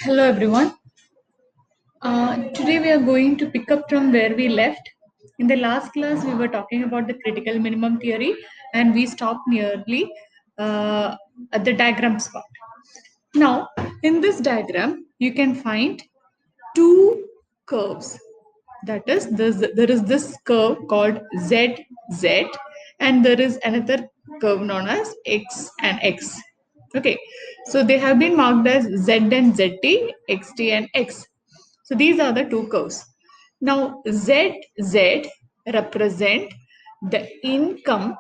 Hello everyone. Today we are going to pick up from where we left. In the last class, we were talking about the critical minimum theory and we stopped nearly at the diagram spot. Now, in this diagram, you can find two curves. That is, there is this curve called ZZ, and there is another curve known as X and X. Okay, so they have been marked as Z and ZT, XT and X. So these are the two curves. Now, ZZ represent the income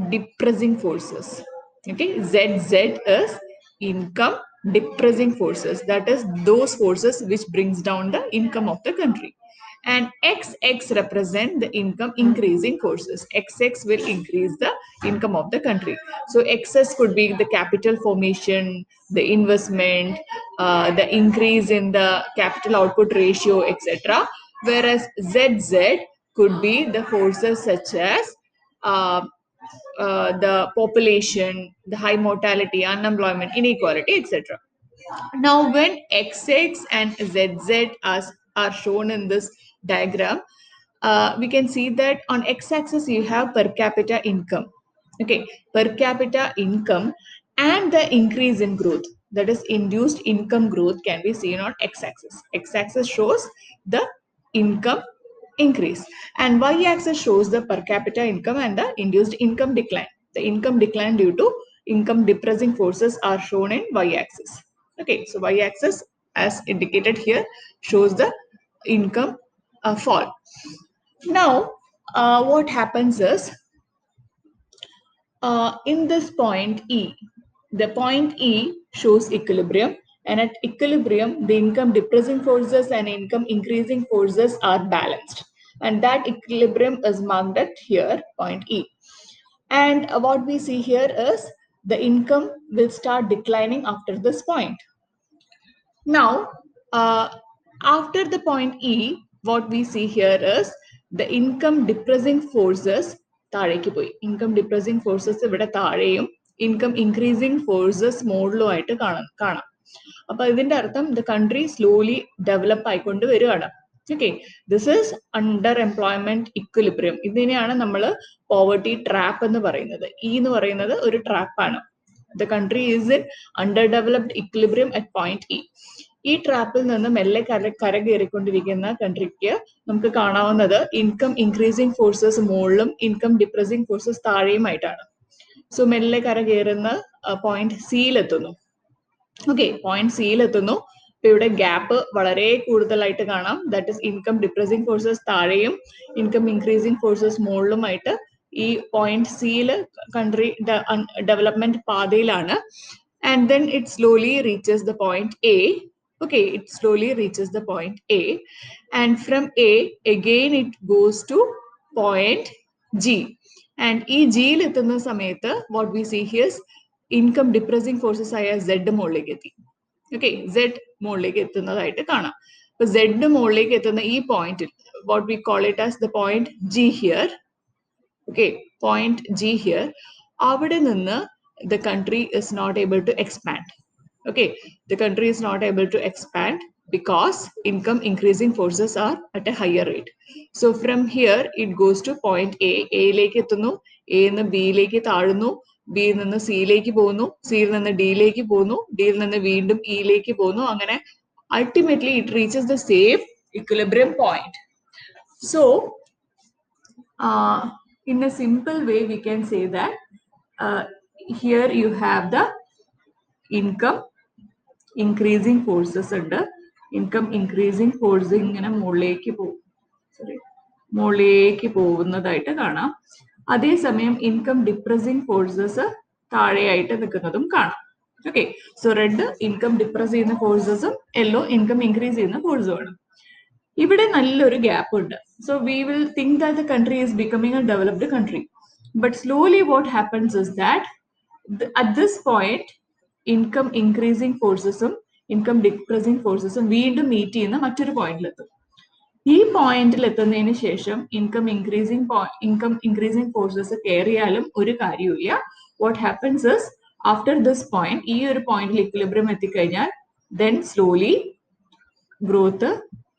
depressing forces. Okay, ZZ is income depressing forces. That is those forces which brings down the income of the country. And XX represent the income increasing forces. XX will increase the income of the country. So XS could be the capital formation, the investment, the increase in the capital output ratio, etc. Whereas ZZ could be the forces such as uh, the population, the high mortality, unemployment, inequality, etc. Now, when XX and ZZ are shown in this diagram, we can see that on x-axis you have per capita income. Okay, per capita income and the increase in growth. That is, induced income growth can be seen on x-axis. X-axis shows the income increase and y-axis shows the per capita income and the induced income decline. The income decline due to income depressing forces are shown in y-axis. Okay, so y-axis as indicated here shows the income fall. Now, what happens is in this point E, the point E shows equilibrium, and at equilibrium, the income depressing forces and income increasing forces are balanced, and that equilibrium is marked at here, point E. And what we see here is the income will start declining after this point. Now, after the point E, what we see here is the income depressing forces താഴേക്ക് പോയി. Income depressing forces ഇവിടെ താഴെയും income increasing forces മുകളിലും ആയിട്ട് കാണാം. അപ്പൊ ഇതിന്റെ അർത്ഥം the country slowly develop ആയിക്കൊണ്ട് വരികയാണ്. Okay, this is under employment equilibrium. ഇതിനെയാണ് നമ്മൾ poverty trap എന്ന് പറയുന്നത്. E എന്ന് പറയുന്നത് ഒരു trap ആണ്. The country is in underdeveloped equilibrium at point E. ഈ ട്രാപ്പിൽ നിന്ന് മെല്ലെ കരകയറിക്കൊണ്ടിരിക്കുന്ന കൺട്രിക്ക് നമുക്ക് കാണാവുന്നത് ഇൻകം ഇൻക്രീസിങ് ഫോഴ്സസ് മുകളിലും ഇൻകം ഡിപ്രസിങ് ഫോഴ്സസ് താഴെയുമായിട്ടാണ്. സോ മെല്ലെ കരകയറുന്ന പോയിന്റ് സിയിലെത്തുന്നു. ഓക്കെ, പോയിന്റ് സിയിലെത്തുന്നു. ഇപ്പൊ ഇവിടെ ഗ്യാപ്പ് വളരെ കൂടുതലായിട്ട് കാണാം. That is income depressing forces താഴെയും ഇൻകം ഇൻക്രീസിങ് ഫോഴ്സസ് മുകളിലുമായിട്ട് ഈ പോയിന്റ് സിയിൽ കൺട്രി ഡെവലപ്മെന്റ് പാതയിലാണ്. And then it slowly reaches the point A. Okay, it slowly reaches the point A, and from A again it goes to point G. And ഈ ജിയിൽ എത്തുന്ന സമയത്ത് what we see here is income depressing forces ആയ Z മുകളിലേക്ക് എത്തി. Okay, Z മുകളിലേക്ക് എത്തുന്നതായിട്ട് കാണാം. അപ്പൊ Z മുകളിലേക്ക് എത്തുന്ന ഈ പോയിന്റിൽ what we call it as the point G here. Okay, point G here. അവിടെ നിന്ന് the country is not able to expand. Okay, the country is not able to expand because income increasing forces are at a higher rate. So from here it goes to point A. A ലേക്ക് എത്തുന്നു, A നിന്ന് B ലേക്ക് താഴുന്നു, B നിന്ന് C ലേക്ക് പോകുന്നു, C നിന്ന് D ലേക്ക് പോകുന്നു, D നിന്ന് വീണ്ടും E ലേക്ക് പോകുന്നു. അങ്ങനെ ultimately it reaches the same equilibrium point. So in a simple way we can say that here you have the income increasing forces ഉണ്ട്. ഇൻകം ഇൻക്രീസിങ് ഫോഴ്സ് ഇങ്ങനെ മുകളിലേക്ക് പോകുന്നതായിട്ട് കാണാം. അതേസമയം ഇൻകം ഡിപ്രസിങ് ഫോഴ്സസ് താഴെയായിട്ട് നിൽക്കുന്നതും കാണാം. Okay, so red income depress ചെയ്യുന്ന ഫോഴ്സസും യെല്ലോ ഇൻകം ഇൻക്രീസ് ചെയ്യുന്ന ഫോഴ്സും ആണ്. ഇവിടെ നല്ലൊരു ഗ്യാപ്പ് ഉണ്ട്. So we will think that the country is becoming a developed country. But slowly what happens is that at this point income increasing ഫോഴ്സസും income depressing ഫോഴ്സസും വീണ്ടും മീറ്റ് ചെയ്യുന്ന മറ്റൊരു പോയിന്റിലെത്തും. ഈ പോയിന്റിൽ എത്തുന്നതിന് ശേഷം ഇൻകം ഇൻക്രീസിങ് ഫോഴ്സസ് കയറിയാലും ഒരു കാര്യമില്ല. What happens is after this point, ഈ ഒരു പോയിന്റിൽ ഇക്വിലിബ്രിയം എത്തിക്കഴിഞ്ഞാൽ then slowly growth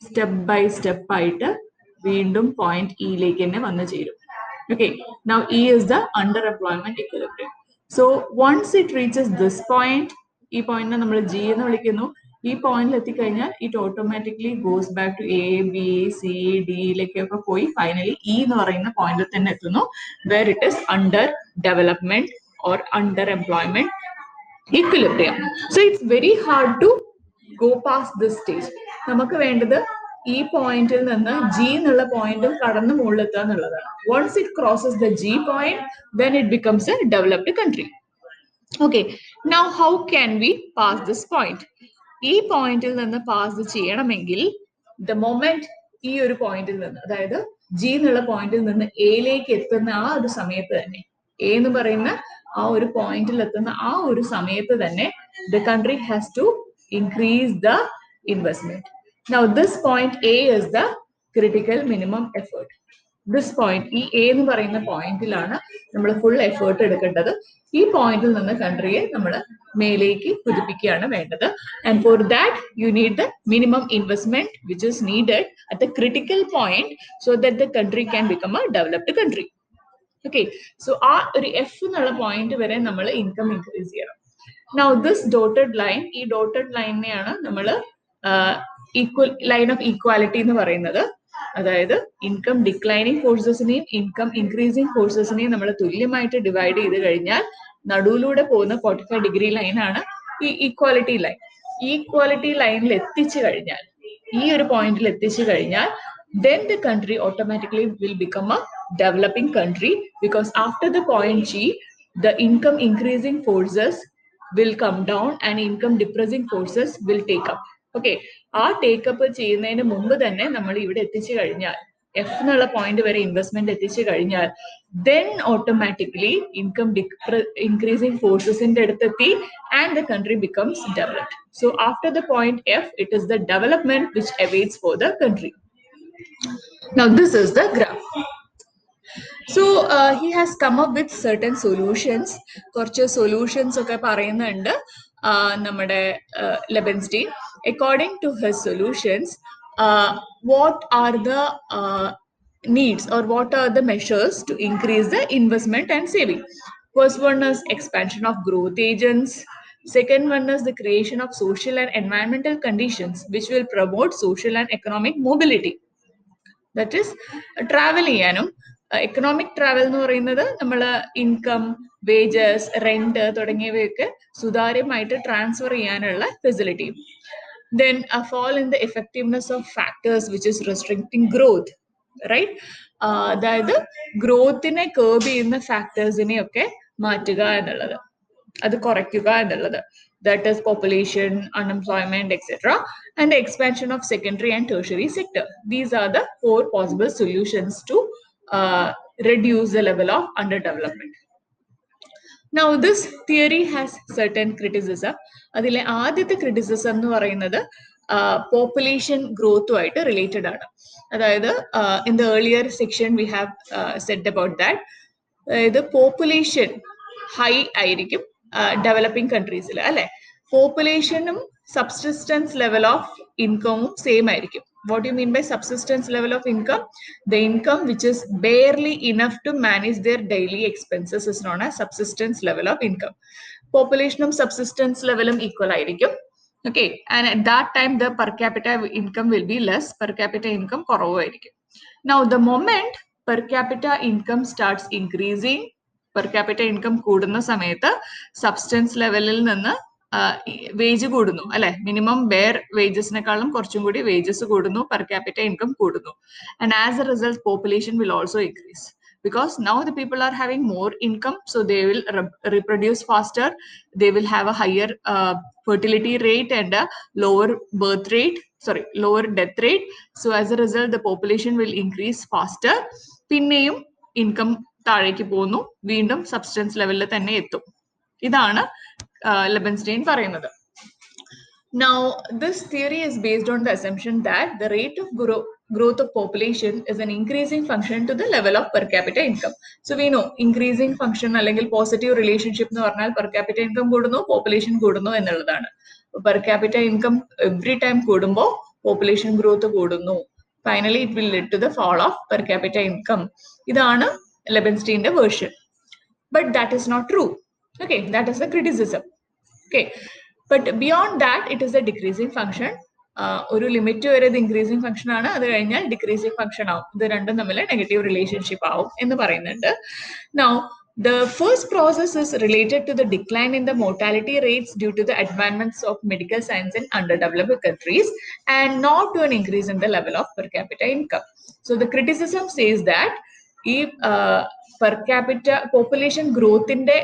step by step ആയിട്ട് വീണ്ടും പോയിന്റ് ഇയിലേക്ക് തന്നെ വന്നു ചേരും. Okay, now E is the underemployment equilibrium. So once it reaches this point, ഈ പോയിന്റിനെ നമ്മൾ G എന്ന് വിളിക്കുന്നു. ഈ പോയിന്റിൽ എത്തിക്കഴിഞ്ഞാൽ it automatically goes back to A, B, C, D ലേക്കൊക്കെ പോയി ഫൈനലി E എന്ന് പറയുന്ന പോയിന്റിൽ തന്നെ എത്തുന്നു, where it is under development or underemployment equilibrium. So it's very hard to go past this stage. നമുക്ക് വേണ്ടത് ഈ പോയിന്റിൽ നിന്ന് G എന്നുള്ള പോയിന്റും കടന്ന് മുകളിലെത്തുക എന്നുള്ളതാണ്. Once it crosses the G point, then it becomes a developed country. Okay, now how can we pass this point? ഈ പോയിന്റിൽ നിന്ന് പാസ് ചെയ്യണമെങ്കിൽ the moment ഈ ഒരു പോയിന്റിൽ നിന്ന്, അതായത് G എന്നുള്ള പോയിന്റിൽ നിന്ന് എയിലേക്ക് എത്തുന്ന ആ ഒരു സമയത്ത് തന്നെ, എ എന്ന് പറയുന്ന ആ ഒരു പോയിന്റിൽ എത്തുന്ന ആ ഒരു സമയത്ത് തന്നെ the country has to increase the investment. Now this point A is the critical minimum effort. This point, ഈ എ എന്ന് പറയുന്ന പോയിന്റിലാണ് നമ്മൾ ഫുൾ എഫേർട്ട് എടുക്കേണ്ടത്. ഈ പോയിന്റിൽ നിന്ന് കൺട്രിയെ നമ്മൾ മേലേക്ക് കുതിപ്പിക്കുകയാണ് വേണ്ടത്. And for that you need the minimum investment which is needed at the critical point so that the country can become A developed country. Okay, so ആ ഒരു എഫ് എന്നുള്ള പോയിന്റ് വരെ നമ്മൾ ഇൻകം ഇൻക്രീസ് ചെയ്യണം. നൗ ദിസ് ഡോട്ടഡ് ലൈൻ, ഈ dotted ലൈനെയാണ് നമ്മൾ equal line of equality എന്ന് പറയുന്നത്. അതായത് ഇൻകം ഡിക്ലൈനിങ് ഫോഴ്സസിനെയും ഇൻകം ഇൻക്രീസിങ് ഫോഴ്സസിനെയും നമ്മൾ തുല്യമായിട്ട് ഡിവൈഡ് ചെയ്ത് കഴിഞ്ഞാൽ നടുവിലൂടെ പോകുന്ന 45 ഡിഗ്രി ലൈനാണ് ഈ ഈക്വാലിറ്റി ലൈൻ. ഈ ഈക്വാലിറ്റി ലൈനിൽ എത്തിച്ചു കഴിഞ്ഞാൽ, ഈ ഒരു പോയിന്റിൽ എത്തിച്ചു കഴിഞ്ഞാൽ then the country automatically will become a developing country, because after the point G, the income increasing forces will come down and income depressing forces will take up. Okay, ആ ടേക്കപ്പ് ചെയ്യുന്നതിന് മുമ്പ് തന്നെ നമ്മൾ ഇവിടെ എത്തിച്ചു കഴിഞ്ഞാൽ, എഫ് എന്നുള്ള point വരെ ഇൻവെസ്റ്റ്മെന്റ് എത്തിച്ചു കഴിഞ്ഞാൽ then automatically income increasing forcesന്റെ അടുത്തെത്തി and the country becomes developed. So after the point F, it is the development which awaits for the country. Now this is the graph. So he has come up with certain solutions. കുറച്ച് solutions ഒക്കെ പറയുന്നുണ്ട് നമ്മുടെ ലെബൻസ്റ്റീൻ. According to his solutions, what are the needs or what are the measures to increase the investment and saving? First one is expansion of growth agents. Second one is the creation of social and environmental conditions which will promote social and economic mobility. That is travel ചെയ്യാനും. Economic travel എന്ന് പറയുന്നത് നമ്മൾ income, wages, rent തുടങ്ങിയവയൊക്കെ സുതാര്യമായിട്ട് transfer ചെയ്യാനുള്ള facility. Then a fall in the effectiveness of factors which is restricting growth, right? അതായത് ഗ്രോത്തിനെ curb ചെയ്യുന്ന ഫാക്ടേഴ്സിനെയൊക്കെ മാറ്റുക എന്നുള്ളത്, അത് കുറയ്ക്കുക എന്നുള്ളത്. That is population, unemployment, etc. and the expansion of secondary and tertiary sector. These are the 4 possible solutions to reduce the level of underdevelopment. Now this theory has certain criticism. അതിലെ ആദ്യത്തെ criticism എന്ന് പറയുന്നത് population growth ആയിട്ട് related ആണ്. അതായത് in the earlier section we have said about that. അതായത് population high ആയിരിക്കും developing കൺട്രീസിൽ, അല്ലെ? പോപ്പുലേഷനും സബ്സിസ്റ്റൻസ് ലെവൽ ഓഫ് ഇൻകമും സെയിം ആയിരിക്കും. What do you mean by subsistence level of income? The income which is barely enough to manage their daily expenses is known as subsistence level of income. Population subsistence level equal ആയിരിക്കും. Okay, and at that time the per capita income will be less. Per capita income കുറവായിരിക്കും. Now the moment per capita income starts increasing, per capita income കൂടുന്ന സമയത്ത് substance ലെവലിൽ നിന്ന് wage കൂടുന്നു, അല്ലെ? Minimum bear വേജസിനെക്കാളും കുറച്ചും കൂടി വേജസ് കൂടുന്നു, പെർ ക്യാപിറ്റ ഇൻകം കൂടുന്നു. And as A result population will also increase, because now the people are having more income, so they will reproduce faster, they will have a higher fertility rate and a lower lower death rate. So as a result the population will increase faster. പിന്നെയും income താഴേക്ക് പോകുന്നു, വീണ്ടും substance ലെവലിൽ തന്നെ എത്തും. ഇതാണ് ലെബൻസ്റ്റൈൻ പറയുന്നത്. Now this theory is based on the assumption that the rate of growth of population is an increasing function to the level of per capita income. So we know increasing function അല്ലെങ്കിൽ positive relationship എന്ന് പറഞ്ഞാൽ per capita income കൂടുന്നു population കൂടുന്നു എന്നുള്ളതാണ്. Per capita income every time കൂടുമ്പോൾ population growth കൂടുന്നു. Finally, it will lead to the fall of per capita income. ഇതാണ് ലെബൻസ്റ്റീന്റെ version. But that is not true. Okay, that is a criticism. Okay, but beyond that, it is a decreasing function. ഒരു limit വരെ ഇത് increasing function ആണ്, അത് കഴിഞ്ഞാൽ decreasing function ആവും. ഇത് രണ്ടും തമ്മിൽ നെഗറ്റീവ് റിലേഷൻഷിപ്പ് ആവും എന്ന് പറയുന്നുണ്ട്. Now, the first process is related to the decline in the mortality rates due to the advancements of medical science in underdeveloped countries and not to an increase in the level of per capita income. So the criticism says that ഈ per capita population growthന്റെ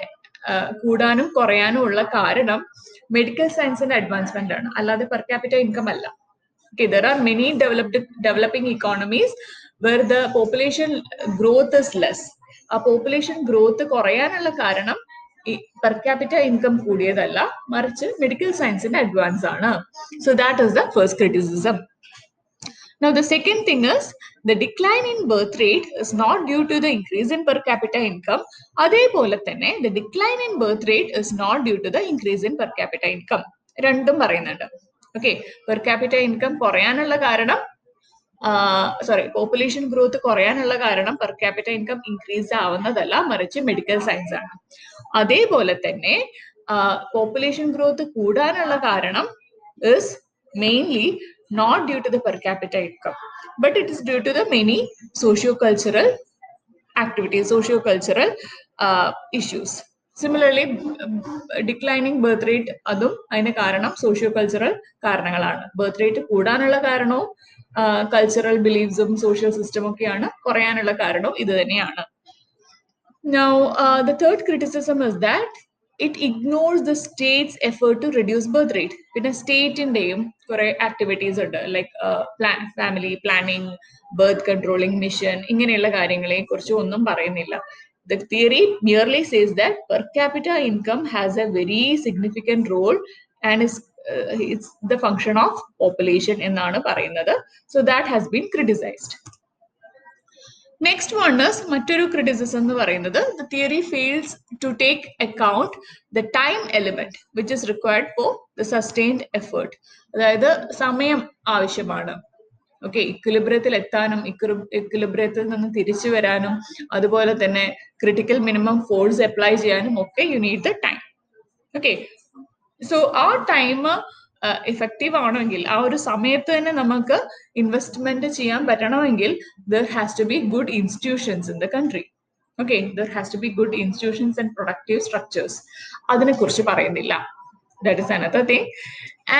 കൂടാനും കുറയാനും ഉള്ള കാരണം medical സയൻസിന്റെ advancement ആണ്, അല്ലാതെ per capita income അല്ല. Okay, there are many developing economies where the population growth is less. ആ population growth കുറയാനുള്ള കാരണം ഈ per capita income കൂടിയതല്ല, മറിച്ച് മെഡിക്കൽ സയൻസിന്റെ അഡ്വാൻസ് ആണ്. So that is the first criticism. Now, the second thing is the decline in birth rate is not due to the increase in per capita income. അതേപോലെ തന്നെ the decline in birth rate is not due to the increase in per capita income. രണ്ടും പറയുന്നുണ്ട്. Okay, per capita income കുറയാനുള്ള കാരണം population growth കുറയാനുള്ള കാരണം per capita income increase ആവുന്നതല്ല, മറിച്ച് medical science ആണ്. അതേപോലെ തന്നെ പോപ്പുലേഷൻ ഗ്രോത്ത് കൂടാനുള്ള കാരണം is mainly not due to the per capita income, but it is due to the many socio-cultural activities, socio-cultural issues. Similarly, declining birth rate adum aine karanam socio-cultural കാരണങ്ങളാണ്. Birth rate കൂടാനുള്ള കാരണവും cultural ബിലീഫ്സും social system ഒക്കെയാണ്, കുറയാനുള്ള കാരണവും ഇത് തന്നെയാണ്. Now, the third criticism is that it ignores the state's effort to reduce birth rate. പിന്നെ സ്റ്റേറ്റിന്റെയും കുറെ ആക്ടിവിറ്റീസ് ഉണ്ട്, like family planning, birth controlling mission, ഇങ്ങനെയുള്ള കാര്യങ്ങളെ കുറിച്ച് ഒന്നും പറയുന്നില്ല. The theory merely says that per capita income has a very significant role and it's the function of population എന്നാണ് പറയുന്നത്. So that has been criticized. Next one is മറ്റൊരു criticism എന്ന് പറയുന്നത് the theory fails to take account the time element which is required for the sustained effort. അതായത് സമയം ആവശ്യമാണ്. Okay, ഇക്വിലിബ്രിയത്തിൽ എത്താനും ഇക്വിലിബ്രിയത്തിൽ നിന്ന് തിരിച്ചു വരാനും അതുപോലെ തന്നെ ക്രിട്ടിക്കൽ മിനിമം ഫോഴ്സ് അപ്ലൈ ചെയ്യാനും ഒക്കെ you need the time. Okay, so ആ ടൈം എഫക്റ്റീവ് ആണെങ്കിൽ, ആ ഒരു സമയത്ത് തന്നെ നമുക്ക് ഇൻവെസ്റ്റ്മെന്റ് ചെയ്യാൻ പറ്റണമെങ്കിൽ there has to be good institutions in the country. Okay, there has to be good institutions and productive structures. അതിനെ കുറിച്ച് പറയുന്നില്ല. That is another thing.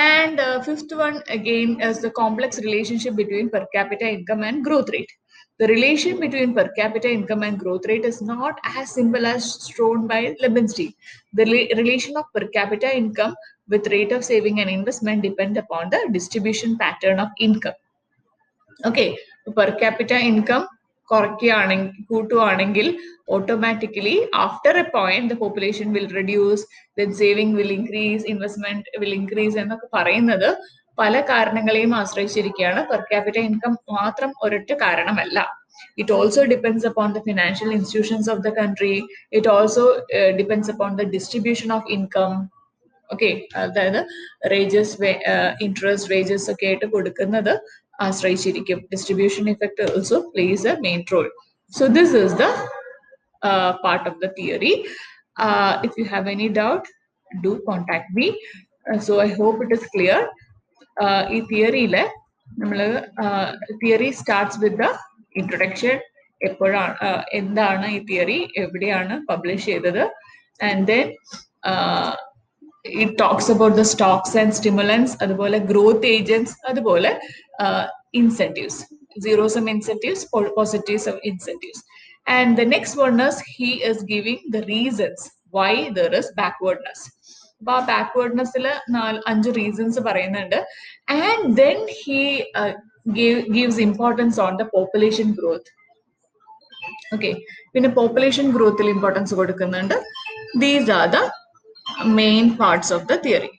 And fifth one again is the complex relationship between per capita income and growth rate. The relation between per capita income and growth rate is not as simple as shown by Lebenstein. The relation of per capita income with rate of saving and investment depend upon the distribution pattern of income. Okay, per capita income കൂട്ടുവാണെങ്കിൽ automatically after a point the population will reduce, then saving will increase, investment will increase എന്നൊക്കെ പറയുന്നത് പല കാരണങ്ങളെയും ആശ്രയിച്ചിരിക്കുകയാണ്. per capita income മാത്രം ഒരൊറ്റ കാരണമല്ല. It also depends upon the financial institutions of the country. It also depends upon the distribution of income. Okay, അതായത് wages, interest, wages ഒക്കെ ആയിട്ട് കൊടുക്കുന്നത് ആശ്രയിച്ചിരിക്കും. Distribution effect also plays a main role. So this is the part of the theory. If you have any doubt, do contact me. So I hope it is clear. ഈ തിയറിയില് നമ്മള് theory starts with the introduction, എപ്പോഴാണ് എന്താണ് ഈ theory, എവിടെയാണ് publish ചെയ്തത്, and then it talks about the stocks and stimulants, അതുപോലെ growth agents, അതുപോലെ incentives, zero sum incentives, positive sum incentives. And the next one is he is giving the reasons why there is backwardness. അപ്പൊ ആ ബാക്ക്വേർഡ്നെസ്സില് 5 reasons പറയുന്നുണ്ട്. And then he gives importance on the population growth. Okay, പിന്നെ population growth importance കൊടുക്കുന്നുണ്ട്. These are the main parts of the theory.